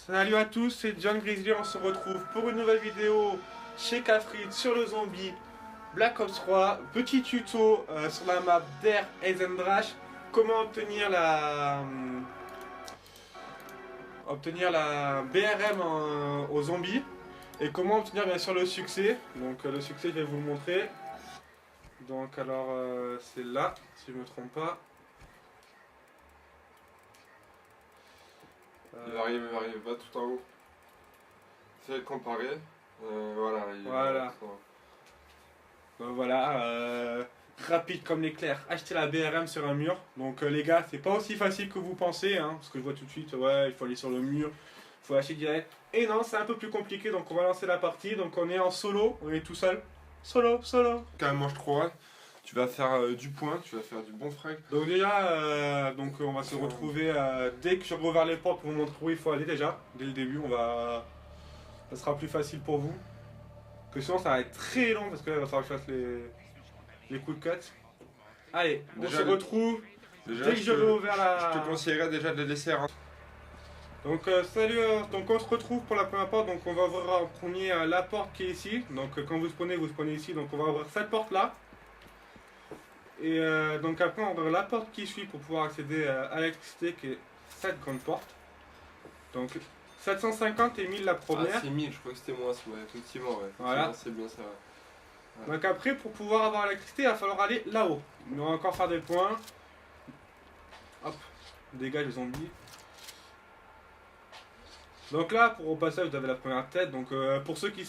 Salut à tous, c'est John Grizzly, on se retrouve pour une nouvelle vidéo chez Kafrid sur le zombie Black Ops 3. Petit tuto sur la map Der Eisendrache, comment obtenir la BRM aux zombies et comment obtenir bien sûr le succès. Donc le succès je vais vous le montrer. Donc alors c'est là, si je me trompe pas. Il va arriver, va tout en haut. Fais comparer. Voilà. Voilà. Donc voilà, rapide comme l'éclair, acheter la BRM sur un mur. Donc les gars, c'est pas aussi facile que vous pensez, hein, parce que je vois tout de suite, ouais, il faut aller sur le mur, il faut acheter direct. Et non, c'est un peu plus compliqué, donc on va lancer la partie. Donc on est en solo, on est tout seul. Solo. Quand même mange 3, tu vas faire du point, tu vas faire du bon frag. Donc déjà, donc on va se retrouver dès que je rouvre les portes pour vous montrer où il faut aller déjà. Dès le début, ça sera plus facile pour vous. Que sinon ça va être très long parce que là il va falloir que je fasse les coups de cut. Allez, on se retrouve Déjà, dès que j'aurai ouvert la... Je te conseillerais déjà de les laisser. Donc salut, donc on se retrouve pour la première porte. Donc on va ouvrir en premier la porte qui est ici. Donc quand vous spawnez ici. Donc on va ouvrir cette porte là. Et donc après on va ouvrir la porte qui suit pour pouvoir accéder à l'électricité qui est cette grande porte. Donc 750 et 1000 la première. Ah, c'est 1000, je crois que c'était moins, ouais, effectivement, ouais. Voilà. C'est bien ça, ouais. Donc après, pour pouvoir avoir l'électricité, il va falloir aller là-haut. On va encore faire des points. Hop, dégage les zombies. Donc là, pour au passage, vous avez la première tête. Donc pour ceux qui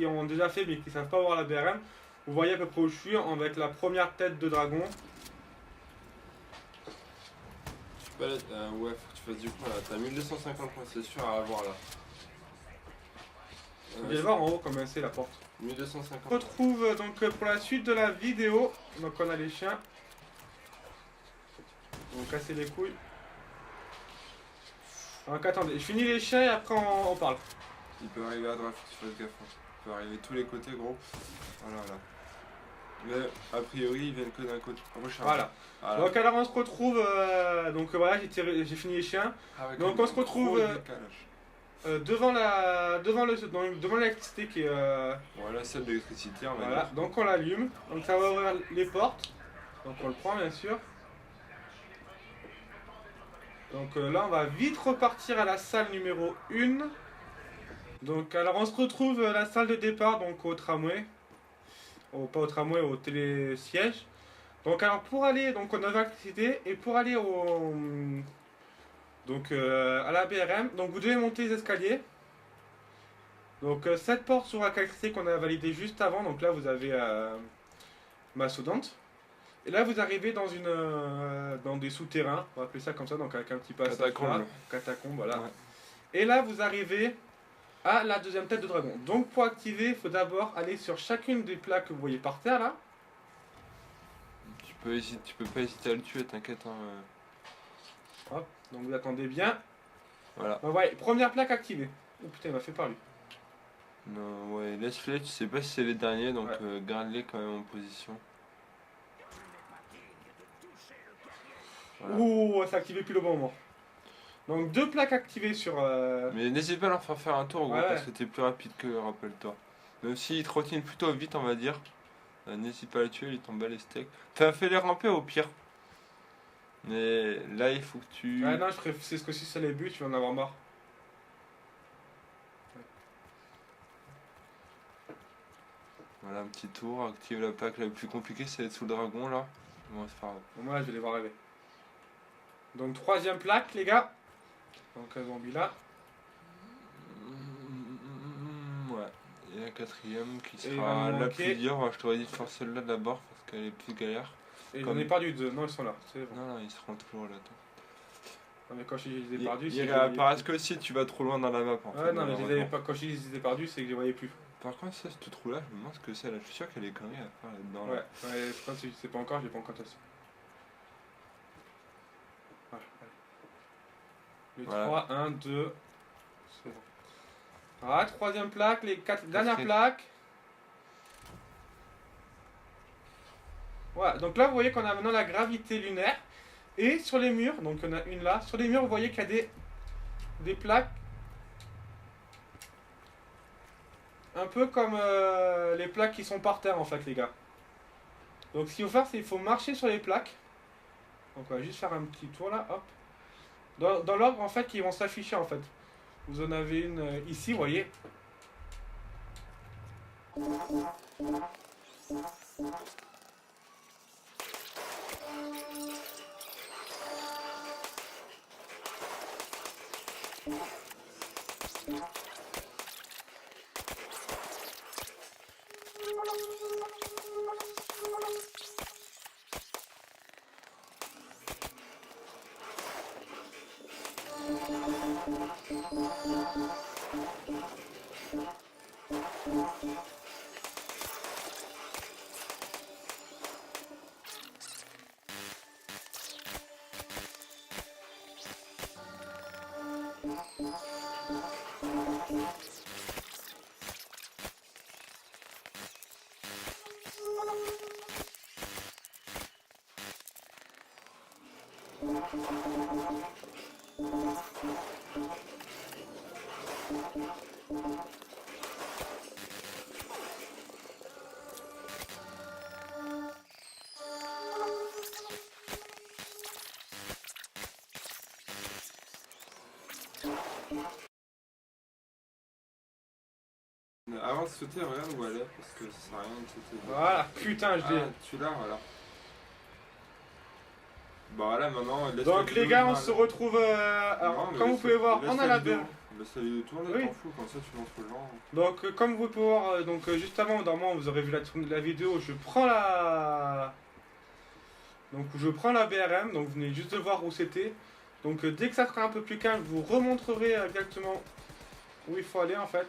ont déjà fait mais qui ne savent pas voir la BRM, vous voyez à peu près où je suis avec la première tête de dragon. Ouais, faut que tu fasses du point là. T'as 1250 points, c'est sûr à avoir là. Vous allez voir en haut comment c'est la porte. 1250. On se retrouve donc pour la suite de la vidéo. Donc on a les chiens. On va casser les couilles. Donc attendez, je finis les chiens et après on parle. Il peut arriver à droite, faut que tu fasses gaffe. Il peut arriver de tous les côtés, gros. Voilà. Mais a priori, ils viennent que d'un côté. Voilà. Donc alors on se retrouve. Donc voilà, j'ai fini les chiens. Donc on se retrouve devant l'électricité qui est. Voilà, celle d'électricité, on va voilà. dire. Donc on l'allume. Donc ça va ouvrir les portes. Donc on le prend bien sûr. Donc là on va vite repartir à la salle numéro 1. Donc alors on se retrouve à la salle de départ, donc au tramway. Pas au tramway, au télésiège. Donc alors pour aller, donc on a l'électricité et pour aller à la BRM, donc vous devez monter les escaliers. Donc cette porte sur la électricité qu'on a validée juste avant, donc là vous avez Mastodonte. Et là vous arrivez dans des souterrains, on va appeler ça comme ça, donc avec un petit passage catacombe, voilà. Ouais. Et là vous arrivez à la deuxième tête de dragon. Donc pour activer, il faut d'abord aller sur chacune des plaques que vous voyez par terre là. Tu peux pas hésiter à le tuer, t'inquiète. Hop, donc vous attendez bien. Voilà. Donc, ouais, première plaque activée. Oh putain, il m'a fait par lui. Non, ouais, laisse-les, tu sais pas si c'est les derniers, donc garde-les quand même en position. Voilà. Ouh, ça a activé plus le bon moment. Donc 2 plaques activées sur... Mais n'hésite pas à leur faire un tour, gros, parce que t'es plus rapide que rappelle-toi. Même s'ils te retiennent plutôt vite, on va dire. N'hésite pas à les tuer, ils tombent bas les steaks. T'as fait les ramper au pire. Mais là, il faut que tu... Ah non, c'est ce que si c'est les buts, tu vas en avoir marre. Voilà, un petit tour, active la plaque la plus compliquée, c'est d'être sous le dragon, là. Bon, c'est pas grave. Moi, je vais les voir rêver. Donc 3ème plaque, les gars. Donc un zombie là. Ouais. Et la 4ème qui sera la plus dure. Je t'aurais dit de faire celle-là d'abord parce qu'elle est plus galère. Et j'en ai perdu 2. Non, ils sont là. Bon. Non, ils seront toujours là. Non, mais quand je les ai perdus, ils réapparaissent que si tu vas trop loin dans la map. En fait, non, mais quand je les ai perdus, c'est que je les voyais plus. Par contre, ça, ce trou là, je me demande ce que c'est là. Je suis sûr qu'il y a des conneries à faire là-dedans. Ouais, je pense que je sais pas encore, je l'ai pas encore testé. Le 3, 1, 2. C'est bon. Voilà, 3ème plaque, les 4 dernières plaques. Voilà, donc là vous voyez qu'on a maintenant la gravité lunaire. Et sur les murs, donc on a une là, sur les murs vous voyez qu'il y a des plaques un peu comme les plaques qui sont par terre en fait les gars. Donc ce qu'il faut faire c'est qu'il faut marcher sur les plaques. Donc on va juste faire un petit tour là, hop. Dans l'ordre en fait qui vont s'afficher en fait. Vous en avez une ici, vous voyez. Avant de sauter, regarde où elle est, parce que ça sert à rien de sauter. Voilà, putain, je l'ai. Tu l'as, voilà. Bon, voilà, maintenant, laisse Donc les gars, on se retrouve. Alors, comme vous pouvez voir, on a la BRM. Laisse la vidéo tourner, Oui. t'en fous, comme ça tu montres aux gens. Donc, comme vous pouvez voir, juste avant, normalement, vous aurez vu la vidéo, je prends la. Donc, je prends la BRM, donc vous venez juste de voir où c'était. Donc, dès que ça sera un peu plus calme, je vous remontrerai exactement où il faut aller en fait.